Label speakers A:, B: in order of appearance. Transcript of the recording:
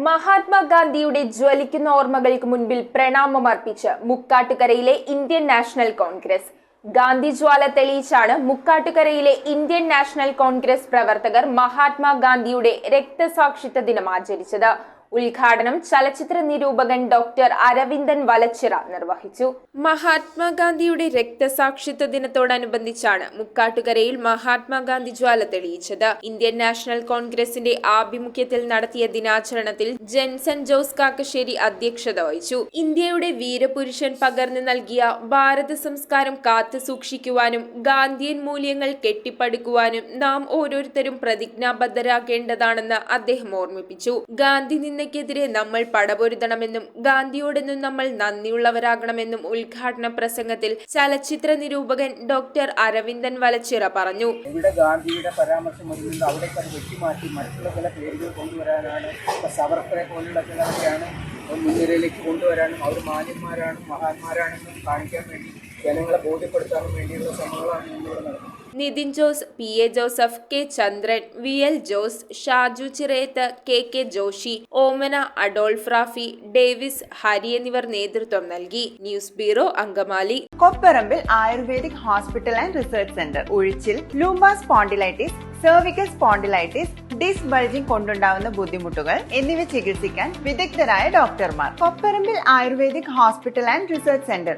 A: മഹാത്മാഗാന്ധിയുടെ ജ്വലിക്കുന്ന ഓർമ്മകൾക്ക് മുൻപിൽ പ്രണാമമർപ്പിച്ച് മുക്കാട്ടുകരയിലെ ഇന്ത്യൻ നാഷണൽ കോൺഗ്രസ്. ഗാന്ധി ജ്വാല തെളിയിച്ചാണ് മുക്കാട്ടുകരയിലെ ഇന്ത്യൻ നാഷണൽ കോൺഗ്രസ് പ്രവർത്തകർ മഹാത്മാഗാന്ധിയുടെ രക്തസാക്ഷിത്വ ദിനം ആചരിച്ചത്. ഉദ്ഘാടനം ചലച്ചിത്ര നിരൂപകൻ ഡോക്ടർ അരവിന്ദൻ വലച്ചിറ നിർവഹിച്ചു. മഹാത്മാഗാന്ധിയുടെ രക്തസാക്ഷിത്വ ദിനത്തോടനുബന്ധിച്ചാണ് മുക്കാട്ടുകരയിൽ മഹാത്മാഗാന്ധി ജ്വാല തെളിയിച്ചത്. ഇന്ത്യൻ നാഷണൽ കോൺഗ്രസിന്റെ ആഭിമുഖ്യത്തിൽ നടത്തിയ ദിനാചരണത്തിൽ ജെൻസൺ ജോസ് കാക്കശ്ശേരി അധ്യക്ഷത വഹിച്ചു. ഇന്ത്യയുടെ വീരപുരുഷൻ പകർന്നു നൽകിയ ഭാരത സംസ്കാരം കാത്തു സൂക്ഷിക്കുവാനും ഗാന്ധിയൻ മൂല്യങ്ങൾ കെട്ടിപ്പടുക്കുവാനും നാം ഓരോരുത്തരും പ്രതിജ്ഞാബദ്ധരാകേണ്ടതാണെന്ന് അദ്ദേഹം ഓർമ്മിപ്പിച്ചു. ഗാന്ധി ക്കെതിരെ നമ്മൾ പടപൊരുതണമെന്നും ഗാന്ധിയോടെന്നും നമ്മൾ നന്ദിയുള്ളവരാകണമെന്നും ഉദ്ഘാടന പ്രസംഗത്തിൽ ചലച്ചിത്ര നിരൂപകൻ ഡോക്ടർ അരവിന്ദൻ വലച്ചിറ പറഞ്ഞു.
B: ഇവിടെ ഗാന്ധിയുടെ പരാമർശം വരുന്നുണ്ട്, അവിടെ വെട്ടിമാറ്റി മറ്റുള്ള ചില പേരുകൾ കൊണ്ടുവരാനാണ്. സവർക്കറെ പോലുള്ള ചിലരൊക്കെയാണ് മുൻനിരയിലേക്ക് കൊണ്ടുവരാനും അവർ മാന്യന്മാരാണ് മഹാന്മാരാണെന്നും കാണിക്കാൻ വേണ്ടി ജനങ്ങളെ ബോധ്യപ്പെടുത്താനും വേണ്ടിയുള്ള ശ്രമങ്ങളാണ് ഇവിടെ നടക്കുന്നത്.
A: Nithin Jose, P A Joseph, K Chandran, V L Jose, Shaju Chirayath, K K Joshy, Omana, Adolf Raphy, Davis, Hari എന്നിവർ നേതൃത്വം നൽകി. News bureau, Angamaly.
C: Kopparambil Ayurvedic hospital and research centre. ഉഴിച്ചിൽ, lumbar spondylitis, cervical spondylitis, disc bulging കൊണ്ടുണ്ടാവുന്ന ബുദ്ധിമുട്ടുകൾ എന്നിവ ചികിത്സിക്കാൻ വിദഗ്ധരായ ഡോക്ടർമാർ. Kopparambil Ayurvedic hospital and research centre.